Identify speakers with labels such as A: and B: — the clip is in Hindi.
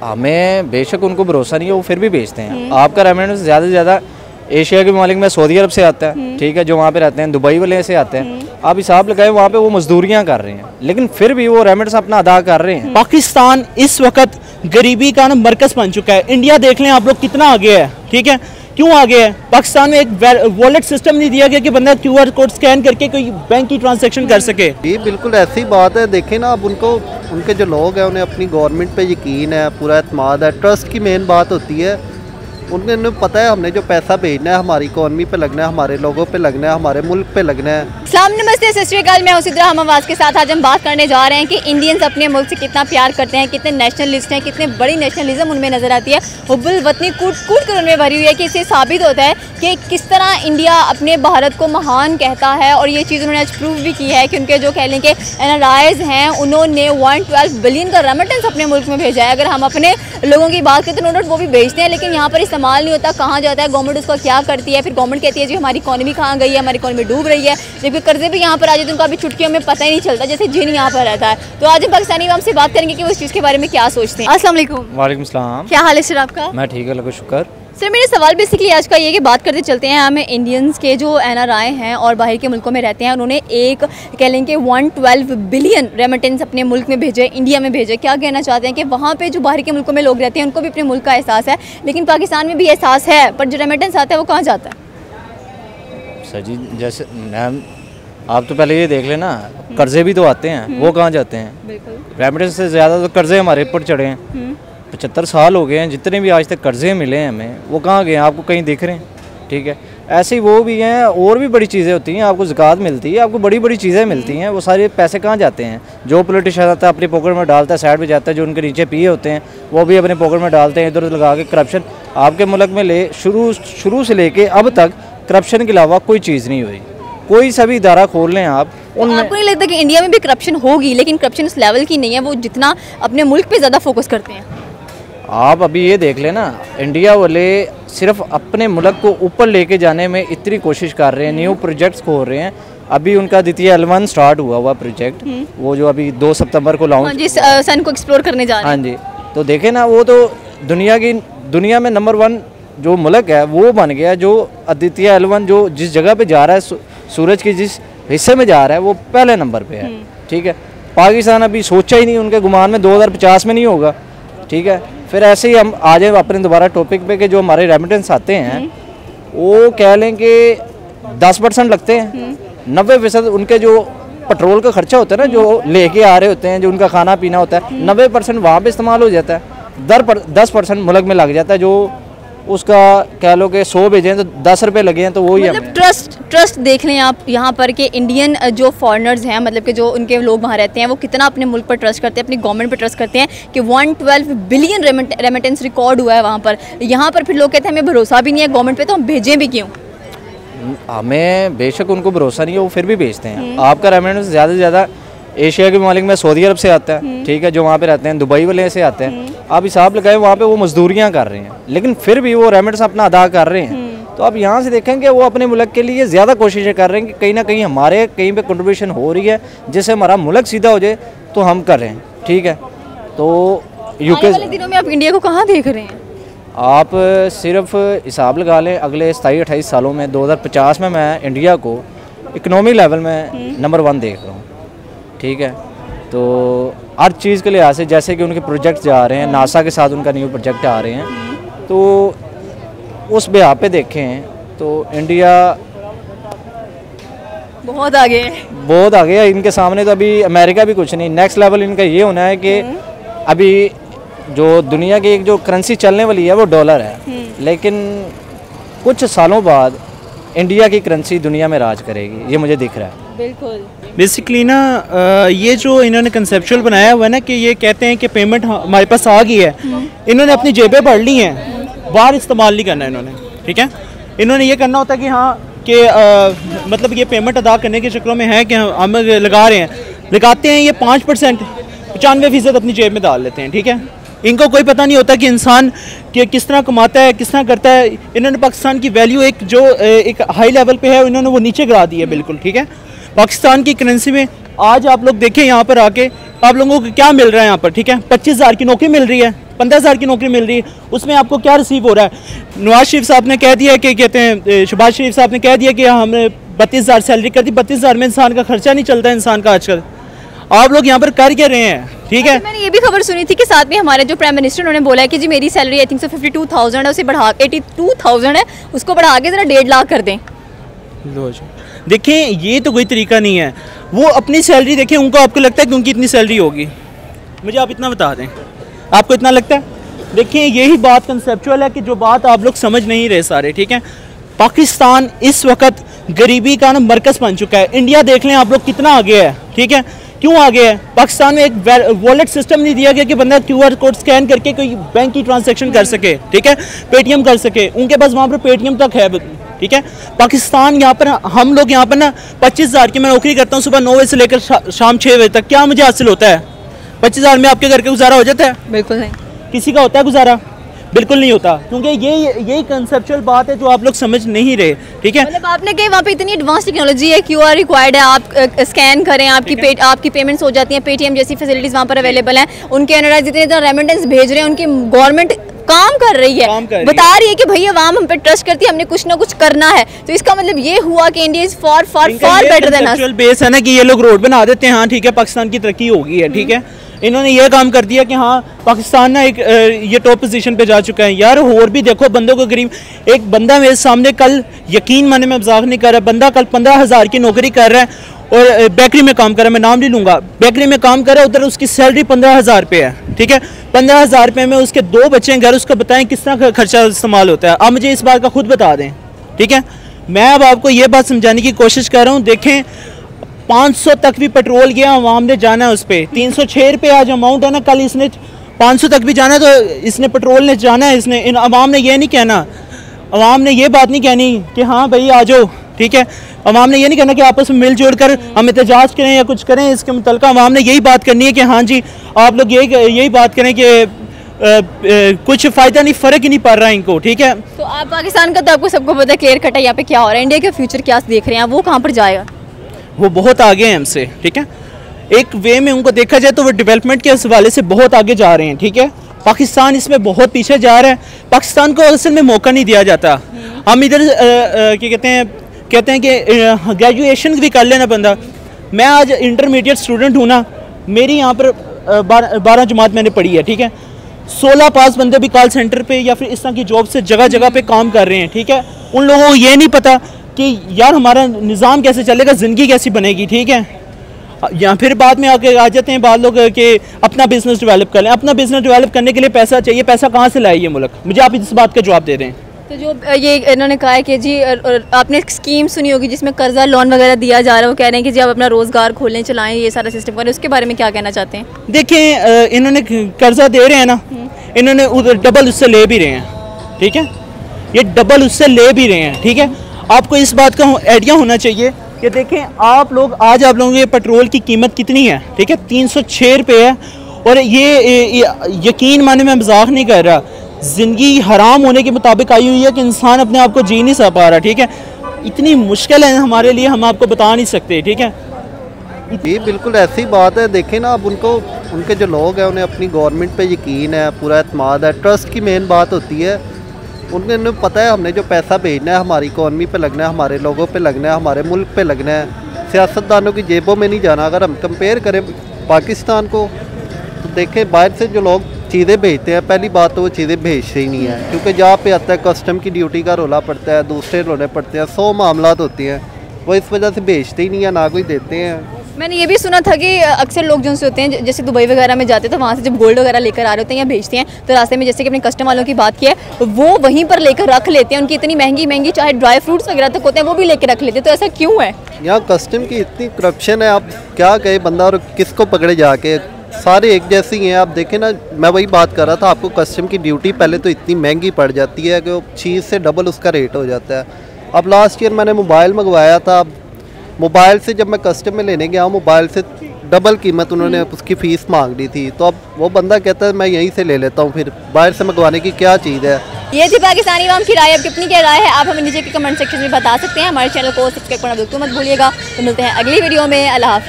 A: हमें बेशक उनको भरोसा नहीं है, वो फिर भी भेजते हैं। आपका रेमिटेंस ज़्यादा से ज़्यादा एशिया के ममालिक में सऊदी अरब से आता है, ठीक है, जो वहाँ पे रहते हैं, दुबई वाले से आते हैं। आप हिसाब लगाए वहाँ पे वो मजदूरियाँ कर रहे हैं, लेकिन फिर भी वो रेमिटेंस अपना अदा कर रहे हैं।
B: पाकिस्तान इस वक्त गरीबी का मरकज़ बन चुका है। इंडिया देख लें आप लोग कितना आगे है, ठीक है। क्यों आगे है? पाकिस्तान में एक वॉलेट सिस्टम नहीं दिया गया कि बंदा QR कोड स्कैन करके कोई बैंक की ट्रांजैक्शन कर सके।
C: ये बिल्कुल ऐसी बात है। देखें ना, अब उनको, उनके जो लोग हैं उन्हें अपनी गवर्नमेंट पे यकीन है, पूरा एतमाद है। ट्रस्ट की मेन बात होती है। उन्हें पता है हमने जो पैसा भेजना है हमारी इकॉनमी पे लगना है, हमारे लोगों पे लगना है, हमारे मुल्क पे लगना है।
D: सलाम, नमस्ते, सत श्री अकाल। मैं हूं सिद्रा हम आवाज़ के साथ। आज हम बात करने जा रहे हैं कि इंडियंस अपने मुल्क से कितना प्यार करते हैं, कितने नेशनलिस्ट हैं, कितने बड़ी नेशनलिज्म उनमें नज़र आती है। हुब्बुल वतनी कूट कूट कर उनमें भरी हुई है कि इससे साबित होता है कि किस तरह इंडिया अपने भारत को महान कहता है। और ये चीज़ उन्होंने आज प्रूव भी की है कि उनके जो कह लें कि NRIs हैं, उन्होंने 112 बिलियन का रेमिटेंस अपने मुल्क में भेजा है। अगर हम अपने लोगों की बात करें तो नोट वो भी भेजते हैं, लेकिन यहाँ पर इस्तेमाल नहीं होता। कहाँ जाता है? गवर्नमेंट उसका क्या करती है? फिर गवर्नमेंट कहती है जी हमारी इकॉनमी कहाँ गई है, हमारी इकॉनमी डूब रही है, जबकि कर्जे भी यहाँ पर आ जाते हैं, उनका भी चुटकियों में पता ही नहीं चलता, जैसे जिन यहाँ पर रहता है। तो आज हम पाकिस्तानी अवाम से बात करेंगे कि वो इस चीज़ के बारे में क्या सोचते हैं। अस्सलाम वालेकुम।
A: वालेकुम सलाम।
D: क्या हाल है सर आपका?
A: मैं ठीक है, लगा शुक्र।
D: सर मेरा सवाल बेसिकली आज का ये कि बात करते चलते हैं हमें इंडियंस के जो NRI हैं और बाहर के मुल्कों में रहते हैं, उन्होंने एक कह लें कि 112 बिलियन रेमिटेंस अपने मुल्क में भेजे, इंडिया में भेजे। क्या कहना चाहते हैं कि वहाँ पे जो बाहर के मुल्कों में लोग रहते हैं उनको भी अपने मुल्क का एहसास है, लेकिन पाकिस्तान में भी एहसास है, पर जो रेमिटेंस आता है वो कहाँ जाता है?
A: सर जी, जैसे मैम आप तो पहले ये देख लेना, कर्जे भी तो आते हैं, वो कहाँ जाते हैं?
D: बिल्कुल।
A: रेमिटेंस से ज़्यादा तो कर्जे हमारे ऊपर चढ़े हैं। 75 साल हो गए हैं, जितने भी आज तक कर्जे मिले हैं हमें, वो कहाँ गए हैं? आपको कहीं दिख रहे हैं? ठीक है, ऐसे ही वो भी हैं, और भी बड़ी चीज़ें होती हैं। आपको ज़कात मिलती है, आपको बड़ी बड़ी चीज़ें मिलती हैं, वो सारे पैसे कहाँ जाते हैं? जो पॉलिटिशियन आता है अपनी पॉकेट में डालता है, साइड पे जाता है, जो उनके नीचे पिए होते हैं वो भी अपने पॉकेट में डालते हैं, इधर उधर लगा के। करप्शन आपके मुल्क में शुरू से लेके अब तक करप्शन के अलावा कोई चीज़ नहीं हुई। कोई सा भी इदारा खोल लें आप, उनमें
D: आपको नहीं लगता कि इंडिया में भी करप्शन होगी, लेकिन करप्शन उस लेवल की नहीं है, वो जितना अपने मुल्क पे ज़्यादा फोकस करते हैं?
A: आप अभी ये देख लेना, इंडिया वाले सिर्फ अपने मुल्क को ऊपर लेके जाने में इतनी कोशिश कर रहे हैं, न्यू प्रोजेक्ट्स खोल रहे हैं। अभी उनका द्वितीय L1 स्टार्ट हुआ प्रोजेक्ट, वो जो अभी 2 सितंबर को लॉन्च,
D: जिस सन को एक्सप्लोर करने जा रहे हैं।
A: हाँ जी, तो देखे ना, वो तो दुनिया में नंबर 1 जो मुल्क है वो बन गया, जो द्वितीय L1 जो जिस जगह पे जा रहा है, सूरज के जिस हिस्से में जा रहा है वो पहले नंबर पे है। ठीक है, पाकिस्तान अभी सोचा ही नहीं, उनके गुमान में 2050 में नहीं होगा। ठीक है, फिर ऐसे ही हम आ जाए अपने दोबारा टॉपिक पे कि जो हमारे रेमिटेंस आते हैं वो कह लें कि 10% लगते हैं, 90% उनके जो पेट्रोल का खर्चा होता है ना, जो लेके आ रहे होते हैं, जो उनका खाना पीना होता है, 90% वहाँ पे इस्तेमाल हो जाता है। 10% मुल्क में लग जाता है, जो उसका कह लो कि 100 भेजें तो 10 रुपये लगे हैं, तो वही
D: मतलब ट्रस्ट देख लें आप यहाँ पर कि इंडियन जो फॉरेनर्स हैं, मतलब कि जो उनके लोग वहाँ रहते हैं, वो कितना अपने मुल्क पर ट्रस्ट करते हैं, अपनी गवर्नमेंट पर ट्रस्ट करते हैं कि 112 बिलियन रेमिटेंस रिकॉर्ड हुआ है वहाँ पर। यहाँ पर फिर लोग कहते हैं हमें भरोसा भी नहीं है गवर्नमेंट पे, तो हम भेजें भी क्यों?
A: हमें बेशक उनको भरोसा नहीं है, वो फिर भी भेजते हैं। आपका रेमिटेंस ज़्यादा से ज़्यादा एशिया के ममालिक में सऊदी अरब से आता है, ठीक है, जो वहाँ पे रहते हैं, दुबई वाले से आते हैं। आप हिसाब लगाए वहाँ पे वो मजदूरियाँ कर रहे हैं, लेकिन फिर भी वो रेमिटेंस अपना अदा कर रहे हैं। तो आप यहाँ से देखें कि वो अपने मुल्क के लिए ज़्यादा कोशिशें कर रहे हैं कि कहीं ना कहीं हमारे कहीं पे कंट्रीब्यूशन हो रही है, जिससे हमारा मुल्क सीधा हो जाए, तो हम कर रहे हैं। ठीक है, तो
D: आने वाले दिनों में आप इंडिया को कहाँ देख रहे हैं?
A: आप सिर्फ हिसाब लगा लें, अगले 27-28 सालों में 2050 में मैं इंडिया को इकनॉमी लेवल में नंबर 1 देख रहा हूँ। ठीक है, तो हर चीज़ के लिहाज से, जैसे कि उनके प्रोजेक्ट जा रहे हैं, नासा के साथ उनका न्यू प्रोजेक्ट आ रहे हैं, तो उस बिहार पे देखें तो इंडिया
D: बहुत आगे है,
A: बहुत आगे है। इनके सामने तो अभी अमेरिका भी कुछ नहीं। नेक्स्ट लेवल इनका ये होना है कि अभी जो दुनिया की एक जो करेंसी चलने वाली है वो डॉलर है, लेकिन कुछ सालों बाद इंडिया की करेंसी दुनिया में राज करेगी, ये मुझे दिख रहा है।
D: बिल्कुल।
B: बेसिकली ना ये जो इन्होंने कंसेप्चुअल बनाया हुआ है ना, कि ये कहते हैं कि पेमेंट हमारे पास आ गई है, इन्होंने अपनी जेबें भर ली हैं, बाहर इस्तेमाल नहीं करना इन्होंने। ठीक है, इन्होंने ये करना होता है कि हाँ कि मतलब ये पेमेंट अदा करने के चक्रों में है कि हम लगा रहे हैं, लगाते हैं ये 5%, 95% अपनी जेब में डाल लेते हैं। ठीक है, इनको कोई पता नहीं होता कि इंसान कि किस तरह कमाता है, किस तरह करता है। इन्होंने पाकिस्तान की वैल्यू एक हाई लेवल पे है, इन्होंने वो नीचे गिरा दी है बिल्कुल। ठीक है, पाकिस्तान की करेंसी में आज आप लोग देखें यहाँ पर आके आप लोगों को क्या मिल रहा है यहाँ पर, ठीक है, 25,000 की नौकरी मिल रही है, 15,000 की नौकरी मिल रही है, उसमें आपको क्या रिसीव हो रहा है। नवाज शरीफ साहब ने कह दिया कि कहते हैं शहबाज शरीफ साहब ने कह दिया कि हमने 32,000 सैलरी कर दी। 32,000 में इंसान का खर्चा नहीं चलता इंसान का आजकल। आप लोग यहाँ पर कर क्या रहे हैं, ठीक है।
D: मैंने ये भी खबर सुनी थी कि साथ में हमारे जो प्राइम मिनिस्टर उन्होंने बोला है कि जी मेरी सैलरी आई थिंक 52,000 है, उसे बढ़ा 82,000 है, उसको बढ़ा के जरा 1.5 लाख कर दें।
B: देखें ये तो कोई तरीका नहीं है। वो अपनी सैलरी देखें, उनको आपको लगता है कि उनकी इतनी सैलरी होगी, मुझे आप इतना बता दें, आपको इतना लगता है। देखिए यही बात कंसेप्चुअल है कि जो बात आप लोग समझ नहीं रहे सारे, ठीक है। पाकिस्तान इस वक्त गरीबी का ना मरकज़ बन चुका है। इंडिया देख लें आप लोग कितना आगे है, ठीक है। क्यों आगे है? पाकिस्तान में एक वॉलेट सिस्टम नहीं दिया गया कि बंदा QR कोड स्कैन करके कोई बैंक की ट्रांजैक्शन कर सके, ठीक है, पेटीएम कर सके। उनके पास वहाँ पर पेटीएम तक है, ठीक है। पाकिस्तान यहाँ पर हम लोग यहाँ पर ना 25,000 की मैं नौकरी करता हूँ सुबह 9 बजे से लेकर शाम 6 बजे तक, क्या मुझे हासिल होता है? 25,000 में आपके घर का गुजारा हो जाता है?
D: बिल्कुल नहीं।
B: किसी का होता है गुजारा? बिल्कुल नहीं होता, क्योंकि यही कंसेप्चुअल बात है जो आप लोग समझ नहीं रहे, ठीक है।
D: मतलब आपने कहा वहाँ पे इतनी एडवांस टेक्नोलॉजी है, QR रिक्वायर्ड है, आप स्कैन करें, आपकी पेमेंट्स हो जाती हैं, पेटीएम जैसी फैसिलिटीज़ वहाँ पर अवेलेबल हैं। उनके एनआरआई जितने रेमिटेंस भेज रहे हैं, उनकी गवर्नमेंट काम कर रही है, बता रही है कि भैया आवाम हम पे ट्रस्ट करती है, हमने कुछ ना कुछ करना है। तो इसका मतलब ये हुआ कि India is for better than us.
B: Base है ना कि ये लोग रोड बना देते हैं, हाँ ठीक है, पाकिस्तान की तरक्की होगी है, ठीक है। इन्होंने ये काम कर दिया कि हाँ पाकिस्तान ना एक ये टॉप पोजीशन पे जा चुका है। यार और भी देखो बंदों को गरीब, एक बंदा मेरे सामने कल, यकीन माने मैं मजाक नहीं कर रहा, बंदा कल 15,000 की नौकरी कर रहा है और बेकरी में काम कर रहा है, मैं नाम नहीं लूँगा, बेकरी में काम कर रहा है, उधर उसकी सैलरी 15,000 रुपये है, ठीक है। 15,000 रुपये में उसके 2 बच्चे हैं घर, उसका बताएं किस तरह का खर्चा इस्तेमाल होता है। आप मुझे इस बात का खुद बता दें, ठीक है। मैं अब आपको ये बात समझाने की कोशिश कर रहा हूँ। देखें 500 तक भी पेट्रोल गया, आवाम ने जाना है उस पर 306 रुपये आज अमाउंट है ना, कल इसने 500 तक भी जाना है, तो इसने पेट्रोल ने जाना है, इसने इन अवाम ने ये नहीं कहना, अवाम ने ये बात नहीं कहनी कि हाँ भाई आ जाओ, ठीक है। अवाम ने ये नहीं कहना कि आपस में मिलजुल कर हम एहतजाज करें या कुछ करें, इसके मुतल्लिक़ अवाम ने यही बात करनी है कि हाँ जी आप लोग यही बात करें कि कुछ फ़ायदा नहीं, फ़र्क ही नहीं पड़ रहा है इनको, ठीक है।
D: तो आप पाकिस्तान का तो आपको सबको पता है, क्लियर कट है यहाँ पे क्या हो रहा है, इंडिया का फ्यूचर क्या देख रहे हैं, वो कहाँ पर जाएगा?
B: वो बहुत आगे हैं हमसे, ठीक है। एक वे में उनको देखा जाए तो वो डेवलपमेंट के हवाले से बहुत आगे जा रहे हैं, ठीक है। पाकिस्तान इसमें बहुत पीछे जा रहा है, पाकिस्तान को असल में मौका नहीं दिया जाता। हम इधर क्या कहते हैं कि ग्रेजुएशन भी कर लेना बंदा। मैं आज इंटरमीडिएट स्टूडेंट हूँ ना, मेरी यहाँ पर 12 जमात मैंने पढ़ी है, ठीक है। 16 पास बंदे भी कॉल सेंटर पे या फिर इस तरह की जॉब से जगह जगह पे काम कर रहे हैं, ठीक है। उन लोगों को ये नहीं पता कि यार हमारा निज़ाम कैसे चलेगा, ज़िंदगी कैसी बनेगी, ठीक है। या फिर बाद में आके आ जाते हैं बाद लोग कि अपना बिजनेस डेवलप कर लें। अपना बिजनेस डेवलप करने के लिए पैसा चाहिए, पैसा कहाँ से लाए ये मुल्क? मुझे आप इस बात का जवाब दे दें।
D: तो जो ये इन्होंने कहा है कि जी आपने एक स्कीम सुनी होगी जिसमें कर्जा लोन वगैरह दिया जा रहा है, वो कह रहे हैं कि जी आप अपना रोज़गार खोलें, चलाएं, ये सारा सिस्टम करें, उसके बारे में क्या कहना चाहते हैं?
B: देखिए इन्होंने कर्जा दे रहे हैं ना, इन्होंने उधर डबल उससे ले भी रहे हैं, ठीक है। ये डबल उससे ले भी रहे हैं, ठीक है। आपको इस बात का आइडिया होना चाहिए कि देखें आप लोग आज आप लोगों के पेट्रोल की कीमत कितनी है, ठीक है, 306 रुपये है। और ये यकीन माने मैं मजाक नहीं कर रहा, ज़िंदगी हराम होने के मुताबिक आई हुई है कि इंसान अपने आप को जी नहीं सा पा रहा, ठीक है। इतनी मुश्किल है हमारे लिए, हम आपको बता नहीं सकते, ठीक है।
C: ये बिल्कुल ऐसी बात है। देखें ना, अब उनके जो लोग हैं उन्हें अपनी गवर्नमेंट पे यकीन है, पूरा एतमाद है। ट्रस्ट की मेन बात होती है, उन्हें पता है हमने जो पैसा भेजना है हमारी इकॉनमी पे लगना है, हमारे लोगों पे लगना है, हमारे मुल्क पे लगना है, सियासतदानों की जेबों में नहीं जाना। अगर हम कंपेयर करें पाकिस्तान को तो देखें बाहर से जो लोग चीज़ें भेजते हैं, पहली बात तो वो चीज़ें भेजते ही नहीं है, क्योंकि जहाँ पे आता है कस्टम की ड्यूटी का रोला पड़ता है, दूसरे रोले पड़ते हैं, 100 मामलात होते हैं, वो इस वजह से भेजते ही नहीं है, ना कोई देते हैं।
D: मैंने ये भी सुना था कि अक्सर लोग जो होते हैं जैसे दुबई वगैरह में जाते हैं तो वहाँ से जब गोल्ड वगैरह लेकर आ रहे होते हैं या भेजते हैं तो रास्ते में जैसे कि अपने कस्टम वालों की बात की है, वो वहीं पर लेकर रख लेते हैं। उनकी इतनी महंगी चाहे ड्राई फ्रूट्स वगैरह तक होते हैं वो भी लेकर रख लेते हैं। तो ऐसा क्यों है?
C: यहाँ कस्टम की इतनी करप्शन है, आप क्या कहे बंदा और किसको पकड़े जाके, सारे एक जैसे ही हैं। आप देखें ना, मैं वही बात कर रहा था, आपको कस्टम की ड्यूटी पहले तो इतनी महंगी पड़ जाती है कि वो चीज़ से डबल उसका रेट हो जाता है। अब लास्ट ईयर मैंने मोबाइल मंगवाया था, मोबाइल से जब मैं कस्टम में लेने गया, मोबाइल से डबल कीमत उन्होंने उसकी फ़ीस मांग ली थी। तो अब वो बंदा कहता है मैं यहीं से ले लेता हूँ, फिर बाहर से मंगवाने की क्या चीज़ है।
D: ये थी पाकिस्तानी आवाम की राय। अब कितनी क्या राय है आप हमें नीचे के कमेंट सेक्शन में बता सकते हैं। हमारे चैनल को सब्सक्राइब करना बिल्कुल मत भूलिएगा। तो मिलते हैं अगली वीडियो में। अल्लाह हाफ़िज़।